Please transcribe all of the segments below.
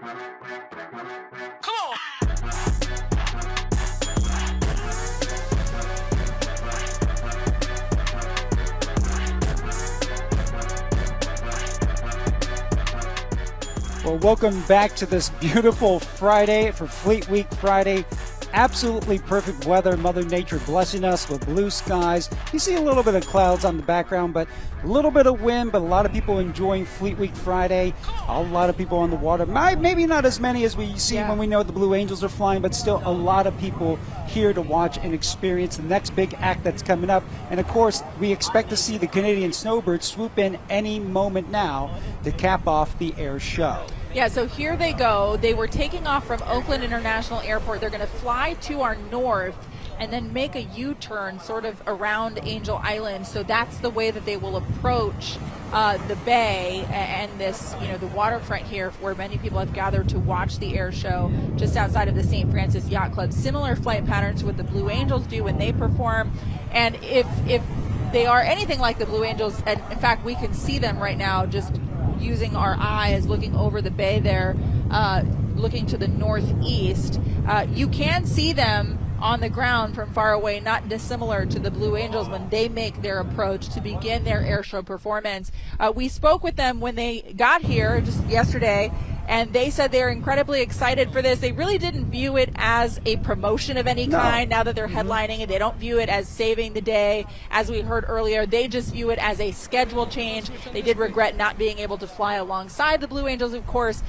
Come on! Well, welcome back to this beautiful Friday for Fleet Week Friday. Absolutely perfect weather. Mother Nature blessing us with blue skies. You see a little bit of clouds on the background, but a little bit of wind, but a lot of people enjoying Fleet Week Friday. A lot of people on the water. Maybe not as many as we see when we know the Blue Angels are flying, but still a lot of people here to watch and experience the next big act that's coming up. And of course, we expect to see the Canadian Snowbirds swoop in any moment now to cap off the air show. Yeah, so here they go. They were taking off from Oakland International Airport. They're going to fly to our north and then make a U-turn sort of around Angel Island. So that's the way that they will approach the bay and this, the waterfront here where many people have gathered to watch the air show just outside of the St. Francis Yacht Club. Similar flight patterns to what the Blue Angels do when they perform. And if they are anything like the Blue Angels, and in fact, we can see them right now just using our eyes, looking over the bay there, looking to the northeast. You can see them on the ground from far away, not dissimilar to the Blue Angels when they make their approach to begin their airshow performance. We spoke with them when they got here just yesterday, and they said they're incredibly excited for this. They really didn't view it as a promotion of any kind now that they're headlining it. They don't view it as saving the day. As we heard earlier, they just view it as a schedule change. They did regret not being able to fly alongside the Blue Angels, of course.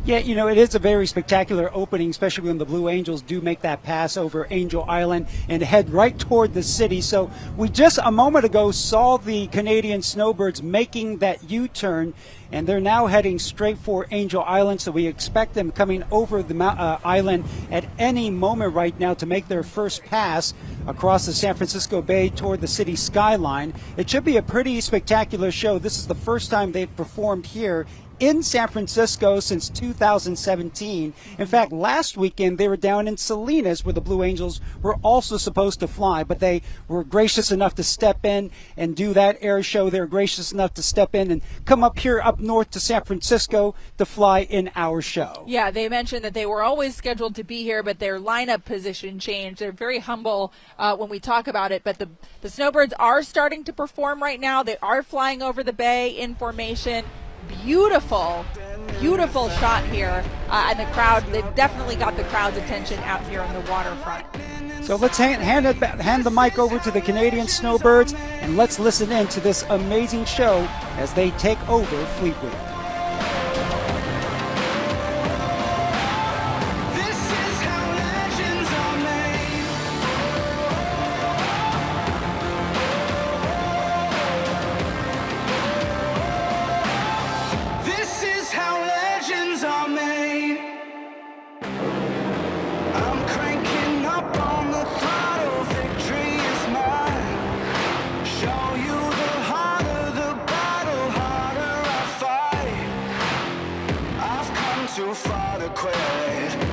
Yeah, it is a very spectacular opening, especially when the Blue Angels do make that pass over Angel Island and head right toward the city. So we just a moment ago saw the Canadian Snowbirds making that U-turn, and they're now heading straight for Angel Island. So we expect them coming over the island at any moment right now to make their first pass across the San Francisco Bay toward the city skyline. It should be a pretty spectacular show. This is the first time they've performed here in San Francisco since 2017. In fact, last weekend they were down in Salinas where the Blue Angels were also supposed to fly, but they were gracious enough to step in and do that air show. They were gracious enough to step in and come up here up north to San Francisco to fly in our show. Yeah, they mentioned that they were always scheduled to be here, but their lineup position changed. They're very humble when we talk about it, but the Snowbirds are starting to perform right now. They are flying over the bay in formation. Beautiful shot here, and the crowd, they've definitely got the crowd's attention out here on the waterfront. So let's hand the mic over to the Canadian Snowbirds, and let's listen in to this amazing show as they take over Fleet Week. Too far to quit.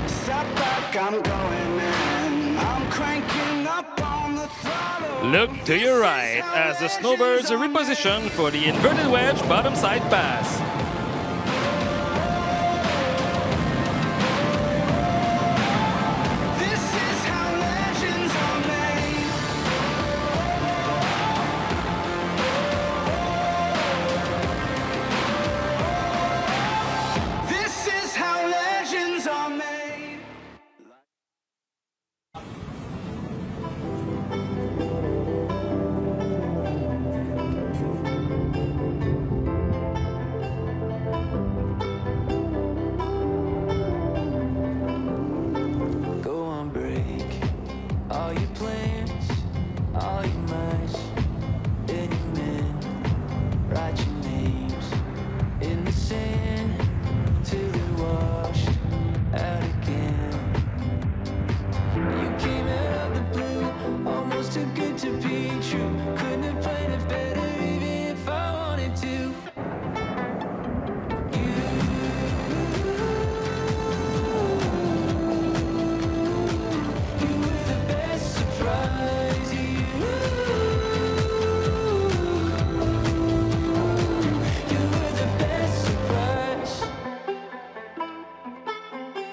Step back, I'm going in. I'm cranking up on the throttle. Look to your right as the Snowbirds are repositioned for the inverted wedge bottom side pass.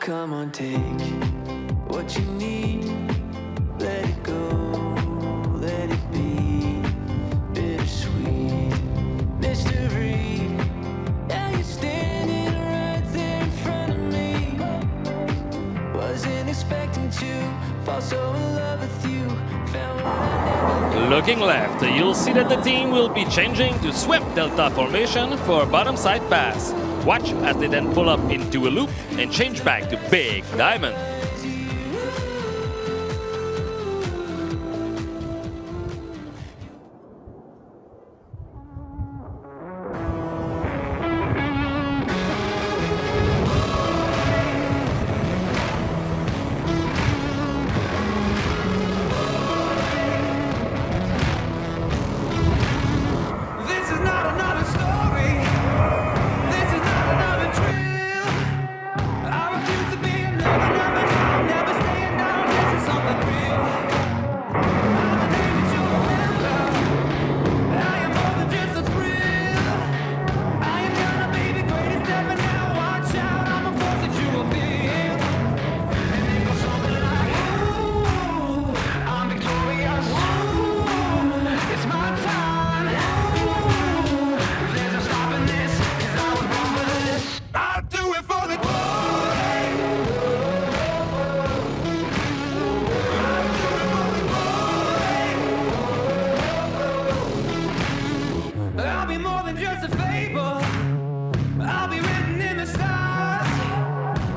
come on, take what you need. Let it go, let it be. Bittersweet mystery. Yeah, you're standing right there in front of me. Wasn't expecting to fall so in love with you. Found what I never. Looking left, you'll see that the team will be changing to swept delta formation for bottom side pass. Watch as they then pull up into a loop and change back to big diamond. This is not another story. This is not another drill. I refuse to be another down, never staying down. This is something real. I'm the name that you remember. I am more than just a thrill. I am gonna be the greatest ever. Now watch out, I'm a force that you will feel. And it goes something like, ooh, I'm victorious. Ooh, it's my time. There's no stopping this, 'cause I was born for this. I'll do it for the glory. I'll be more than just a fable. I'll be written in the stars.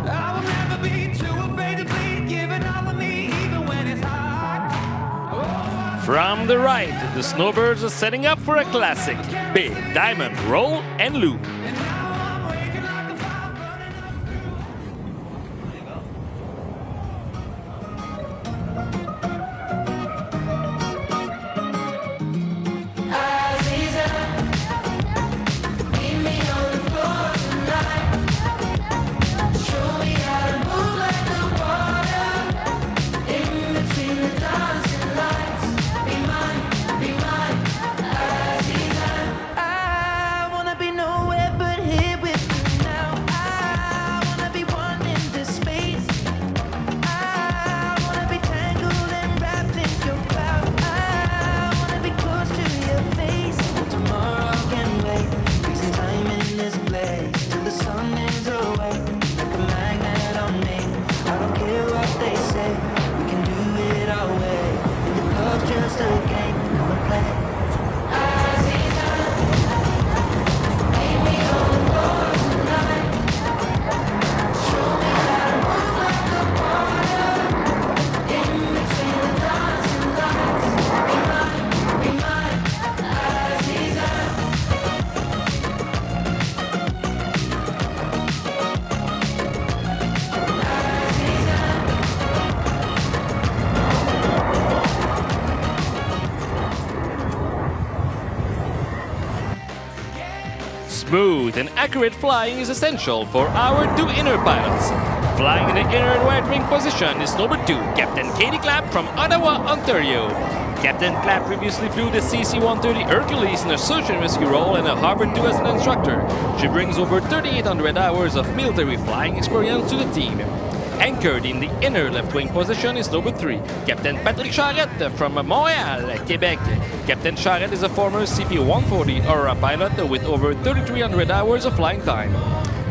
I will never be too afraid to bleed, giving all of me even when it's hard. Oh, From the right, the Snowbirds are setting up for a classic big diamond roll and loop. and now I'm waking like a fire burning up through. I wanna be nowhere but here with you now. I wanna be one in this space. I wanna be tangled and wrapped in your cloud. I wanna be close to your face. Tomorrow can wait. Freezing time in this place till the sun is away. Like a magnet on me. I don't care what they say. We can do it our way. In the club's just a game. Come and play. Smooth and accurate flying is essential for our two inner pilots. Flying in the inner and right wing position is number 2, Captain Katie Clapp from Ottawa, Ontario. Captain Clapp previously flew the CC-130 Hercules in a search and rescue role and a Harvard 2 as an instructor. She brings over 3,800 hours of military flying experience to the team. Anchored in the inner left-wing position is number 3, Captain Patrick Charette from Montreal, Quebec. Captain Charette is a former CP-140 Aurora pilot with over 3,300 hours of flying time.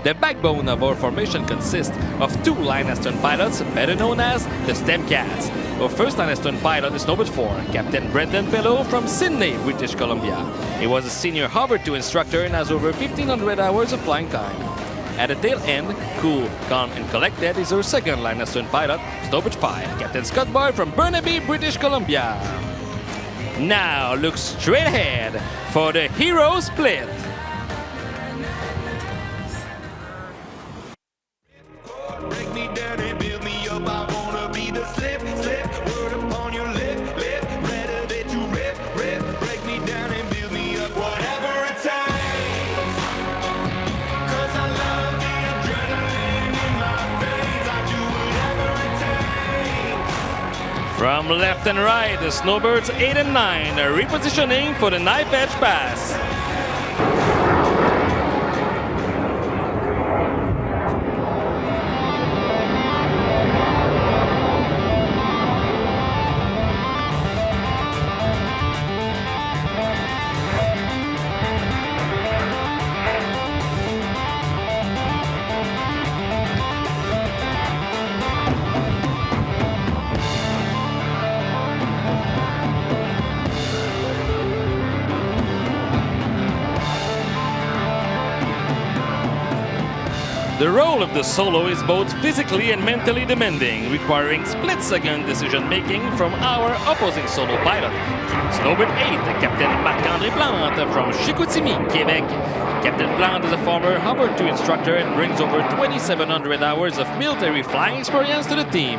The backbone of our formation consists of 2 line astern pilots, better known as the STEM Cats. Our first line astern pilot is number 4, Captain Brendan Pelot from Sydney, British Columbia. He was a senior Harvard 2 instructor and has over 1,500 hours of flying time. At the tail end, cool, calm, and collected is our second line astern pilot, Snowbirds 5, Captain Scott Boyd from Burnaby, British Columbia. Now look straight ahead for the hero split. Break me down and build me up. I wanna be the slip, slip. Word upon your lip, lip. Better that you rip, rip. Break me down and build me up. Whatever it takes. 'Cause I love the adrenaline in my veins. I do whatever it takes. From left and right, the Snowbirds 8 and 9 are repositioning for the knife edge pass. The role of the solo is both physically and mentally demanding, requiring split-second decision-making from our opposing solo pilot, Snowbird 8, Captain Marc-André Plante from Chicoutimi, Quebec. Captain Plante is a former Hover 2 instructor and brings over 2,700 hours of military flying experience to the team.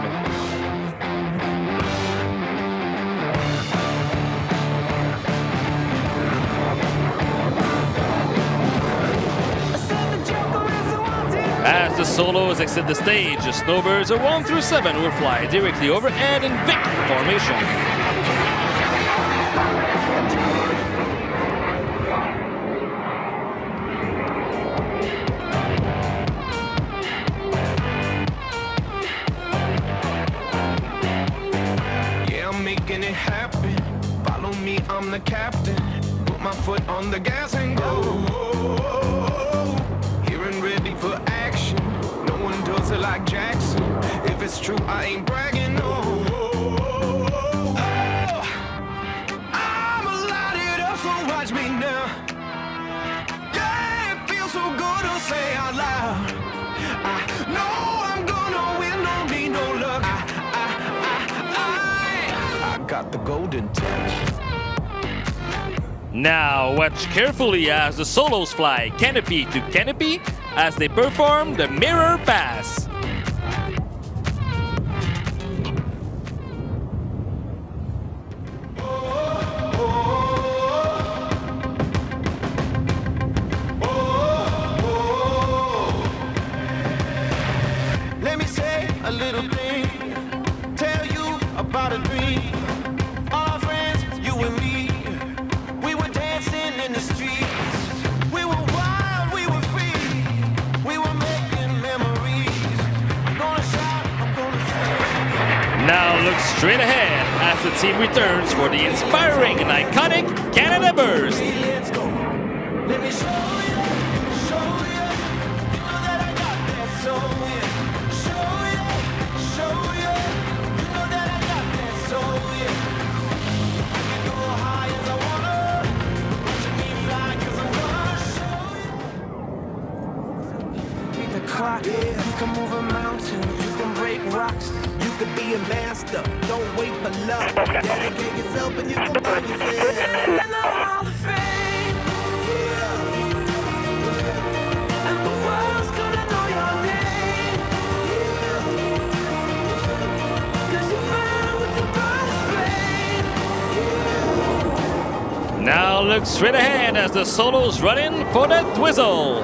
As the solos exit the stage, the Snowbirds 1 through 7 will fly directly overhead in Vic formation. Yeah, I'm making it happen. Follow me, I'm the captain. Put my foot on the gas and go. Here and ready for action. No one does it like Jackson. If it's true, I ain't bragging, no. I'm lighted up, so watch me now. Yeah, it feels so good to say out loud. I know I'm gonna win, don't need no luck. I got the golden touch. Now watch carefully as the solos fly canopy to canopy as they perform the mirror pass. Let me say a little thing, tell you about a dream. All our friends, you and me, we were dancing in the streets. We were wild, we were free, we were making memories. I'm gonna shout, I'm gonna sing. Now look straight ahead as the team returns for the inspiring and iconic Canada Burst. Let's go. Let me show you, show you. You know that I got that soul, yeah. Show you, show you. You know that I got that soul, yeah. I can go high as I wanna. Watching me fly 'cause I'm gonna show you. Beat the clock, yeah. You can move a mountain, you can break rocks. You can be a master, don't wait for luck. Dedicate yourself and you can find yourself in the Hall of Fame. And the world's gonna know your name. 'Cause you burn with the brightest flame. Now look straight ahead as the solos run in for the twizzle.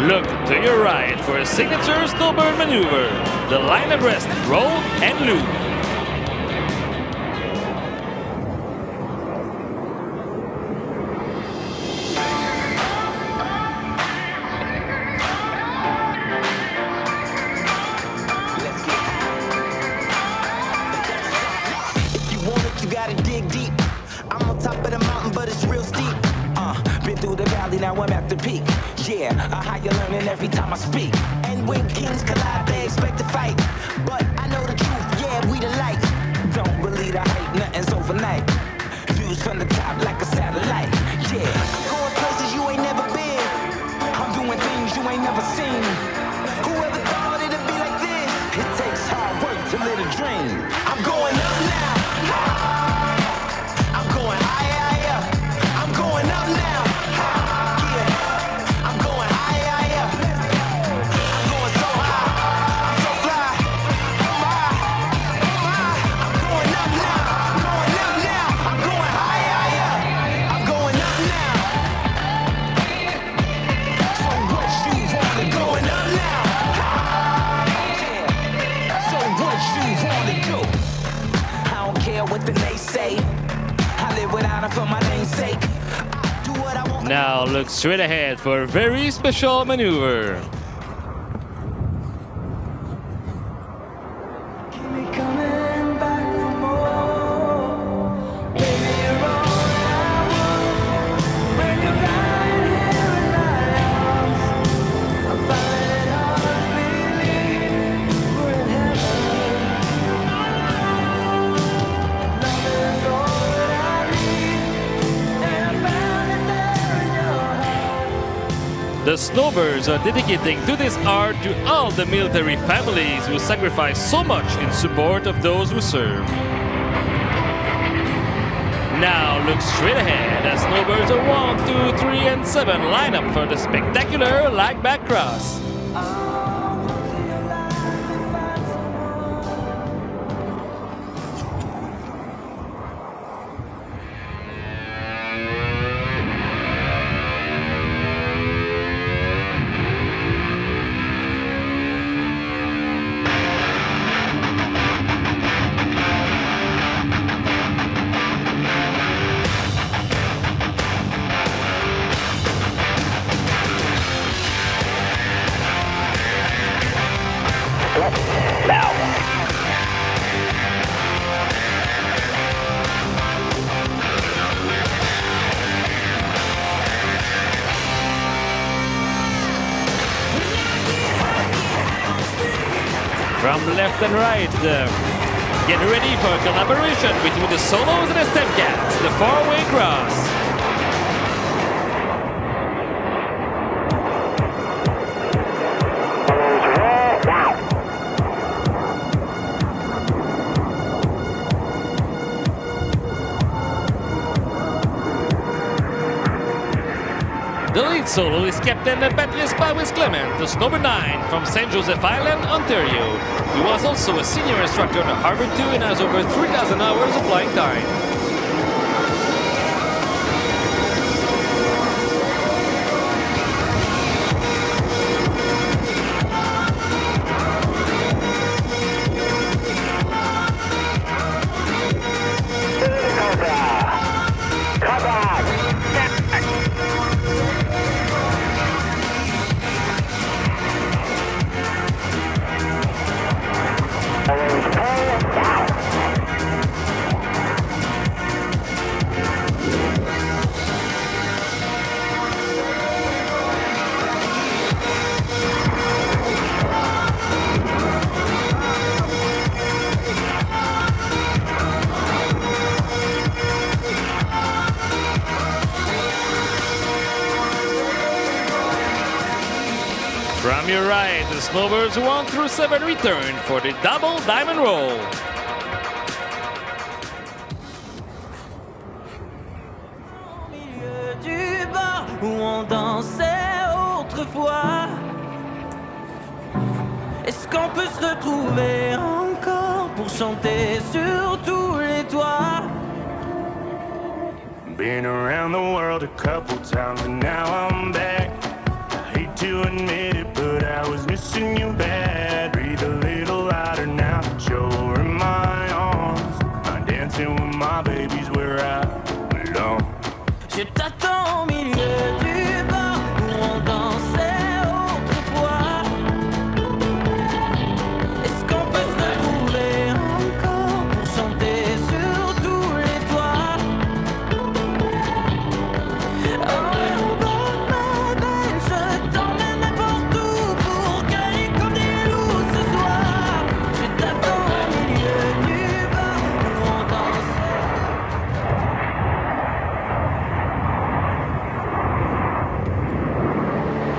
Look to your right for a signature Snowbird maneuver, the line abreast roll and loop. If you want it, you gotta dig deep. I'm on top of the mountain, but it's real steep. Been through the valley, now I'm at the peak. Yeah, how you learning every time I speak. And when kings collide, they expect to fight. But I know the truth, yeah, we the light. Don't believe the hype, nothing's overnight. Views from the top like a satellite. Yeah, I'm going places you ain't never been. I'm doing things you ain't never seen. Whoever thought it'd be like this? It takes hard work to live a dream. I'm going up now. I'm going higher. I'm going up now. Yeah, I'm going higher. Now look straight ahead for a very special maneuver. Keep me coming back for more. Baby, you're all I want. When you're right here in my arms, I'm finding it hard to believe we're in heaven. Love is all that I need, and I found it there in your heart. The Snowbirds are dedicating to this art to all the military families who sacrifice so much in support of those who serve. Now look straight ahead as Snowbirds are 1, 2, 3, and 7 line up for the spectacular lag back cross. From left and right, get ready for a collaboration between the solos and the step cats, the four-way cross. The lead solo is Captain Patrice Powis Clement, the Snowbird 9 from St. Joseph Island, Ontario. He was also a senior instructor at Harvard 2 and has over 3,000 hours of flying time. From your right, the Snowbirds 1 through 7 return for the double diamond roll. Au milieu du bar où on dansait autrefois. Est-ce qu'on peut se retrouver encore pour chanter sur tous les toits? Been around the world a couple times and now I'm back. I hate to admit it, but I was missing you bad. Breathe a little louder now that you're in my arms. I'm dancing with my babies where I belong. Je t'attends au milieu du bar où on dansait autrefois. Est-ce qu'on peut se retrouver encore pour chanter sur tous les toits? Oh, ma belle, je t'emmène n'importe où pour gagner comme des loups ce soir. Je t'attends au milieu du bar où on dansait.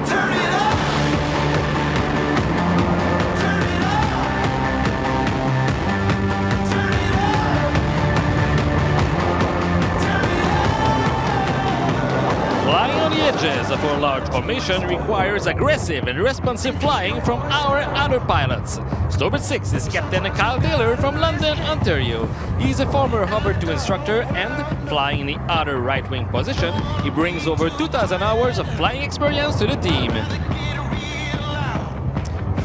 Turn it up. Turn it up. Turn it up. Turn it up. Flying on the edges of our large formation requires aggressive and responsive flying from our other pilots. Snowbird 6 is Captain Kyle Taylor from London, Ontario. He's a former Hover 2 instructor and, flying in the other right-wing position, he brings over 2,000 hours of flying experience to the team.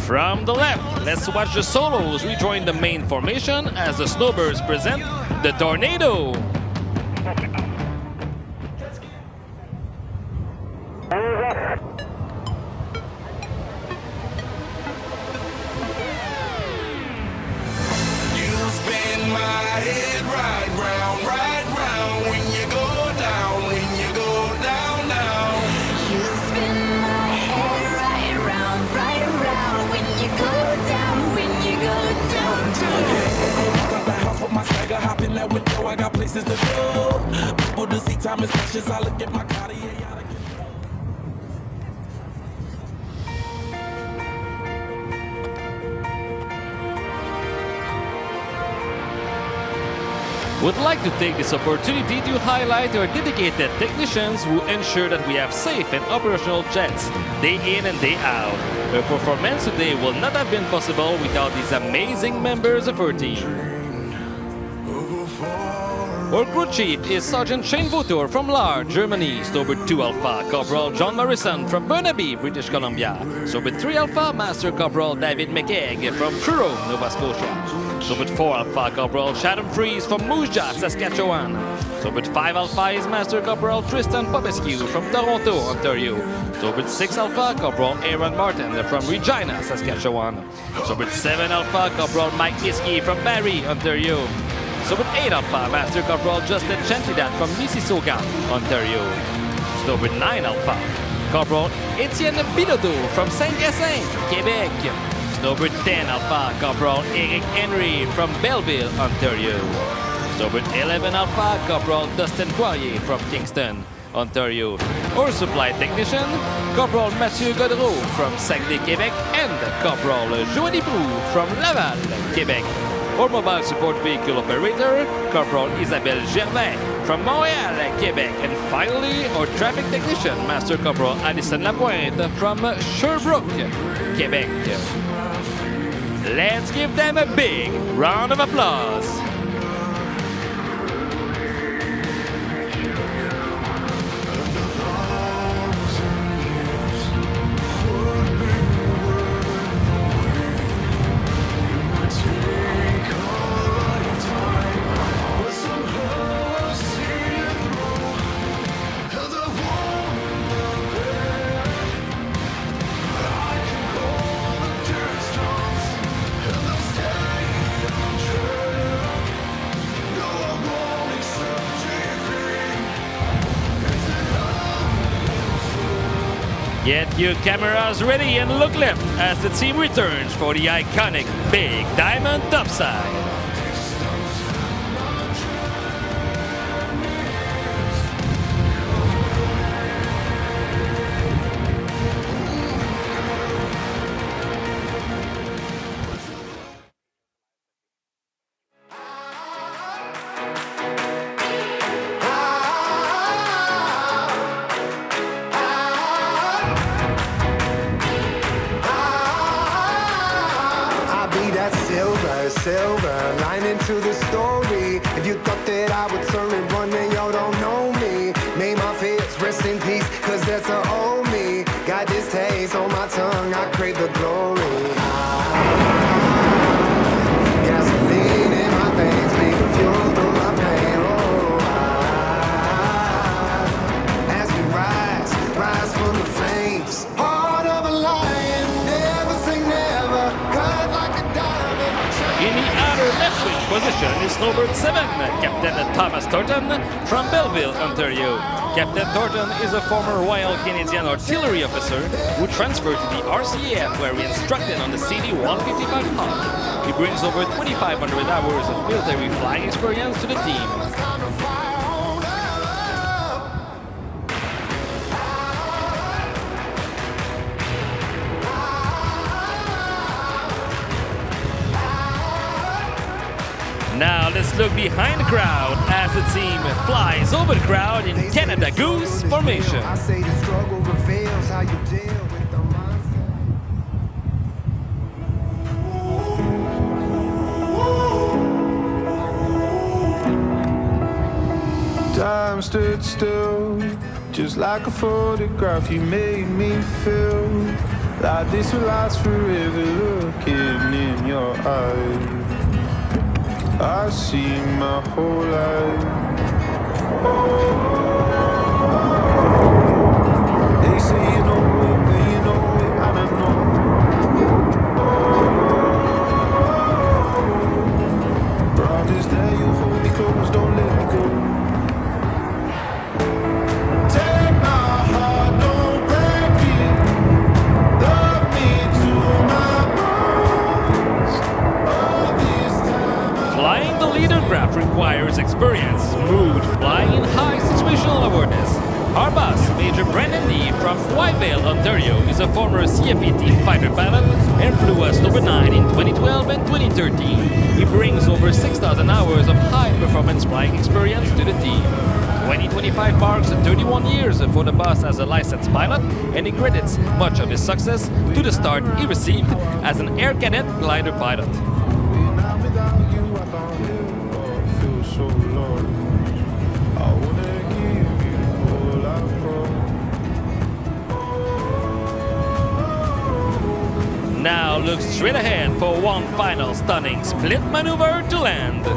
From the left, let's watch the solos rejoin the main formation as the Snowbirds present the Tornado. ride it right round when you go down, when you go down, down. You spin my head right around when you go down, when you go down, down. Got the house with my swagger, hop in that window, I got places to go. People to see, time is precious, I look at my Cartier. Would like to take this opportunity to highlight our dedicated technicians who ensure that we have safe and operational jets day in and day out. Our performance today will not have been possible without these amazing members of our team. Our crew chief is Sergeant Shane Vautour from Lahr, Germany. Snowbird 2 Alpha, Corporal John Morrison from Burnaby, British Columbia. Snowbird 3 Alpha, Master Corporal David McKeag from Truro, Nova Scotia. Snowbird 4 Alpha, Corporal Shadow Freeze from Moose Jaw, Saskatchewan. Snowbird 5 Alpha is Master Corporal Tristan Popescu from Toronto, Ontario. Snowbird 6 Alpha, Corporal Aaron Martin from Regina, Saskatchewan. Snowbird 7 Alpha, Corporal Mike Iski from Barrie, Ontario. Snowbird 8 Alpha, Master Corporal Justin Chantidat from Mississauga, Ontario. Snowbird 9 Alpha, Corporal Etienne Bilodeau from Saint-Hyacinthe, Quebec. Snowbird 10 Alpha, Corporal Eric Henry from Belleville, Ontario. Snowbird 11 Alpha, Corporal Dustin Poirier from Kingston, Ontario. Our supply technician, Corporal Mathieu Godreau from Saguenay, Quebec, and Corporal Joanie Prou from Laval, Quebec. Our mobile support vehicle operator, Corporal Isabelle Gervais from Montreal, Quebec. And finally, our traffic technician, Master Corporal Addison Lapointe from Sherbrooke, Quebec. Let's give them a big round of applause. Get your cameras ready and look left as the team returns for the iconic Big Diamond Topside. Silver lining to the story. If you thought that I would turn and run, then y'all don't know me. May my fits rest in peace, cause that's a old me. Got this taste on my tongue, I crave the glory. Gasoline in my veins, be the fuel through my pain. As we rise from the flames. Heart of a lion, never say never. Cut like a diamond. In the outer left wing position is Snowbird 7, Captain Thomas Thornton from Belleville, Ontario. Captain Thornton is a former Royal Canadian artillery officer who transferred to the RCAF where he instructed on the CD-155 Hawk. He brings over 2,500 hours of military flying experience to the team. Now let's look behind the crowd as the team flies over the crowd in Canada Goose formation. I say the struggle reveals how you deal with the monster. Time stood still, just like a photograph. You made me feel like this will last forever. Looking in your eyes, I see my whole life. They say you know it, but you know it, I don't know. Promise that you'll experience, smooth flying and high situational awareness. Our boss, Major Brendan Lee from Whitevale, Ontario, is a former CFET fighter pilot and flew as Snowbird 9 in 2012 and 2013. He brings over 6,000 hours of high-performance flying experience to the team. 2025 marks 31 years for the boss as a licensed pilot, and he credits much of his success to the start he received as an Air Cadet glider pilot. Now without you, I can't live or feel so low. I wanna give you all I've got. Now look straight ahead for one final stunning split maneuver to land.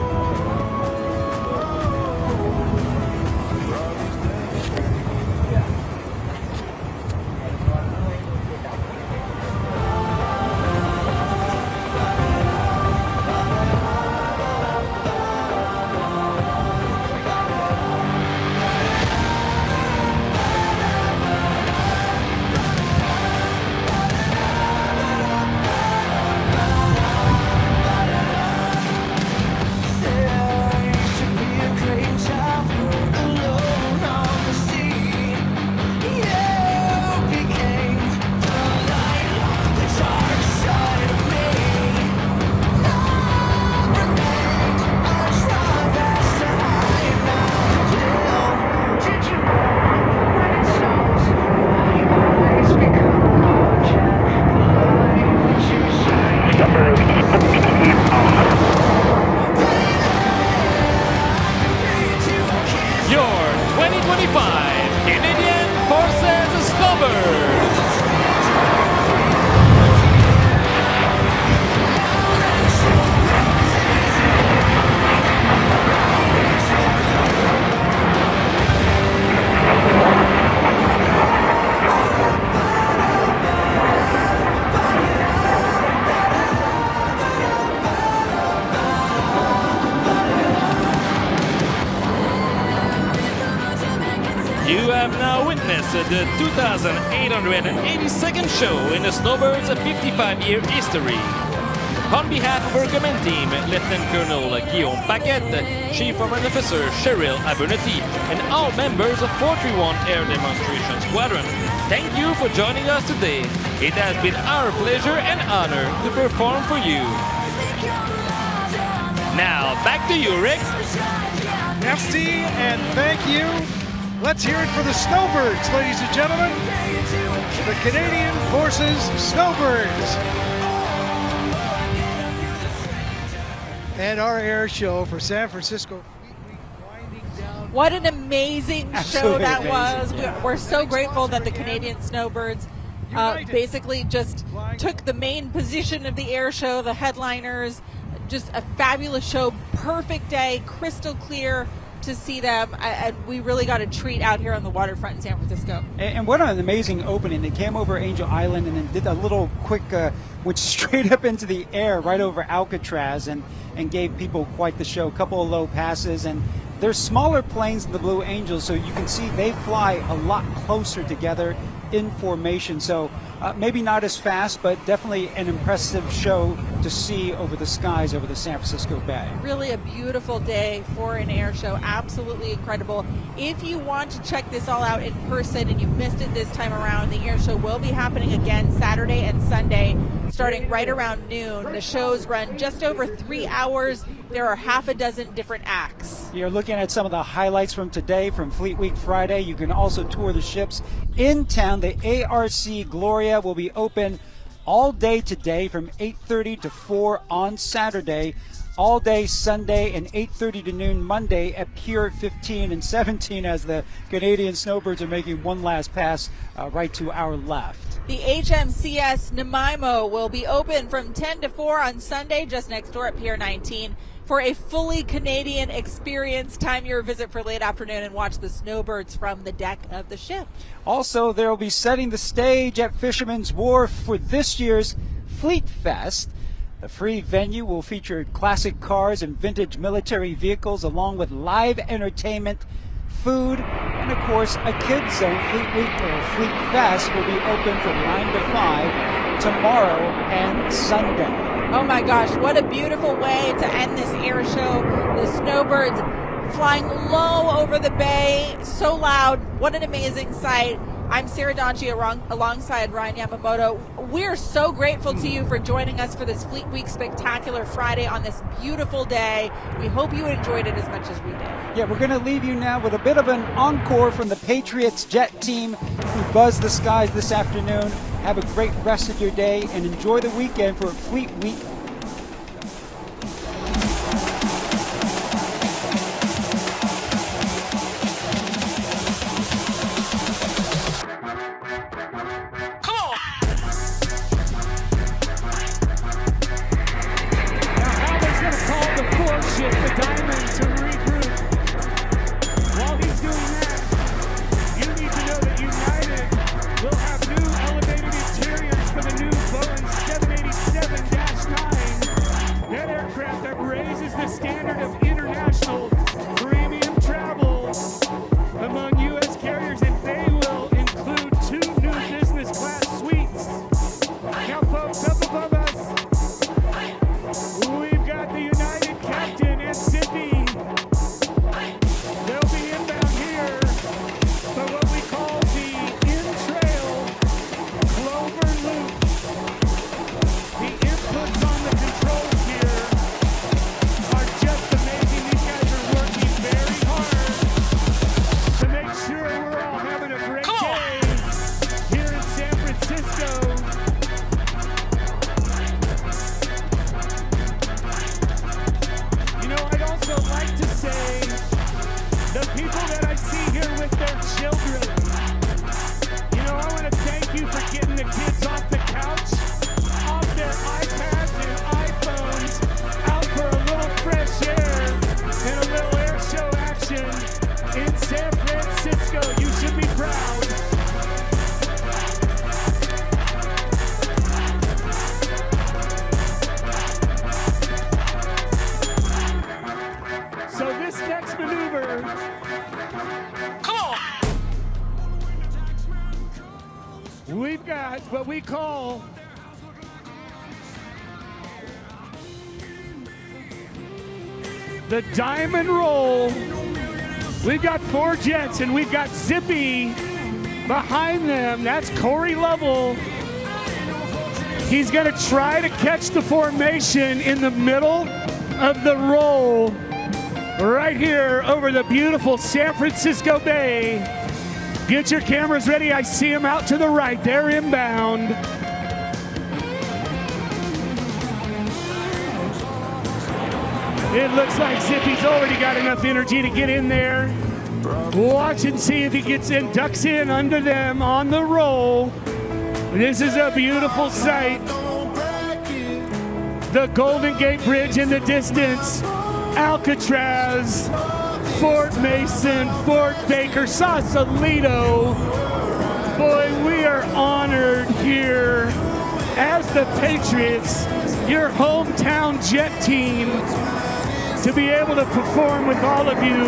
Your 2025 Canadian Forces Snowbirds. You have now witnessed the 2,882nd show in the Snowbirds' 55-year history. On behalf of our command team, Lieutenant Colonel Guillaume Paquette, Chief Warrant Officer Cheryl Abernathy, and all members of 431 Air Demonstration Squadron, thank you for joining us today. It has been our pleasure and honor to perform for you. Now, back to you, Rick. Merci and thank you. Let's hear it for the Snowbirds, ladies and gentlemen. The Canadian Forces Snowbirds. And our air show for San Francisco Fleet Week winding down. What an amazing show Absolutely that amazing. was. We're so grateful that the Canadian Snowbirds basically just took the main position of the air show, the headliners. Just a fabulous show, perfect day, crystal clear to see them, and we really got a treat out here on the waterfront in San Francisco. And what an amazing opening. They came over Angel Island and then did a little quick, went straight up into the air right over Alcatraz and gave people quite the show. A couple of low passes, and they're smaller planes than the Blue Angels, so you can see they fly a lot closer together in formation. So maybe not as fast, but definitely an impressive show to see over the skies over the San Francisco Bay. Really a beautiful day for an air show. Absolutely incredible. If you want to check this all out in person and you missed it this time around, the air show will be happening again Saturday and Sunday starting right around noon. The shows run just over 3 hours. There are half a dozen different acts. You're looking at some of the highlights from today, from Fleet Week Friday. You can also tour the ships in town. The ARC Gloria will be open all day today from 8:30 to 4 on Saturday, all day Sunday, and 8:30 to noon Monday at Pier 15 and 17 as the Canadian Snowbirds are making one last pass right to our left. The HMCS Nanaimo will be open from 10 to 4 on Sunday just next door at Pier 19 for a fully Canadian experience. Time your visit for late afternoon and watch the Snowbirds from the deck of the ship. Also, there will be setting the stage at Fisherman's Wharf for this year's Fleet Fest. The free venue will feature classic cars and vintage military vehicles along with live entertainment, food, and of course a kids zone. Fleet Week or Fleet Fest will be open from 9 to 5 tomorrow and Sunday. Oh my gosh, what a beautiful way to end this air show. The Snowbirds flying low over the bay, so loud. What an amazing sight. I'm Sarah Donchi alongside Ryan Yamamoto. We're so grateful to you for joining us for this Fleet Week Spectacular Friday on this beautiful day. We hope you enjoyed it as much as we did. Yeah, we're going to leave you now with a bit of an encore from the Patriots jet team who buzzed the skies this afternoon. Have a great rest of your day and enjoy the weekend for Fleet Week. We've got what we call the diamond roll. We've got 4 jets and we've got Zippy behind them. That's Corey Lovell. He's going to try to catch the formation in the middle of the roll right here over the beautiful San Francisco Bay. Get your cameras ready. I see them out to the right. They're inbound. It looks like Zippy's already got enough energy to get in there. Watch and see if he gets in, ducks in under them on the roll. This is a beautiful sight. The Golden Gate Bridge in the distance. Alcatraz, Fort Mason, Fort Baker, Sausalito. Boy, we are honored here as the Patriots, your hometown jet team, to be able to perform with all of you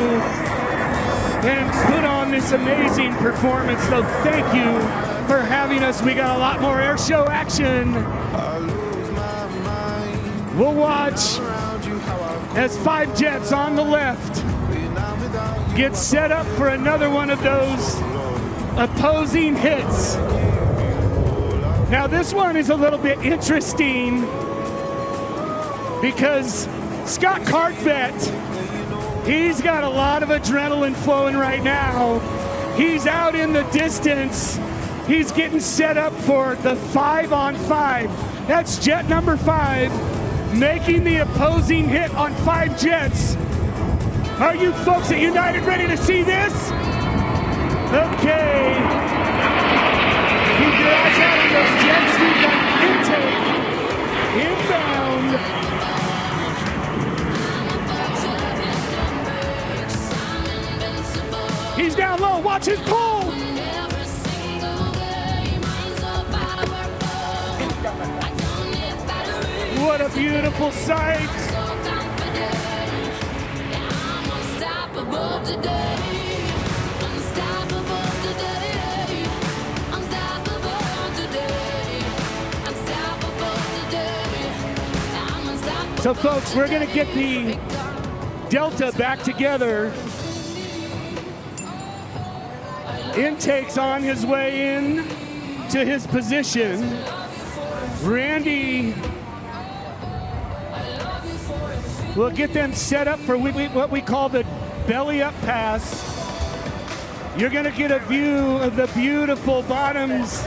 and put on this amazing performance. So thank you for having us. We got a lot more air show action. We'll watch as 5 jets on the left get set up for another one of those opposing hits. Now this one is a little bit interesting because Scott Cartvet, he's got a lot of adrenaline flowing right now. He's out in the distance. He's getting set up for the 5-on-5. That's jet number 5, making the opposing hit on 5 jets. Are you folks at United ready to see this? Okay. Keep your eyes out on those jets. We've got intake, inbound. He's down low, watch his pull! What a beautiful sight! So folks, we're gonna get the Delta back together. Intake's on his way in to his position. Randy will get them set up for what we call the belly up pass. You're going to get a view of the beautiful bottoms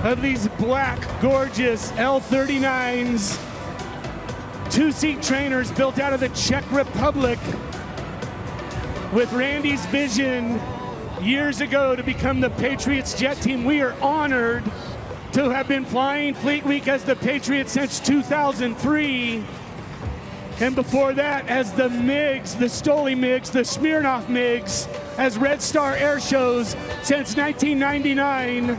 of these black, gorgeous L39s. Two-seat trainers built out of the Czech Republic with Randy's vision years ago to become the Patriots jet team. We are honored to have been flying Fleet Week as the Patriots since 2003. And before that, as the MiGs, the Stoli MiGs, the Smirnoff MiGs, as Red Star Air Shows since 1999.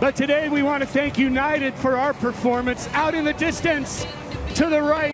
But today we want to thank United for our performance. Out in the distance, to the right.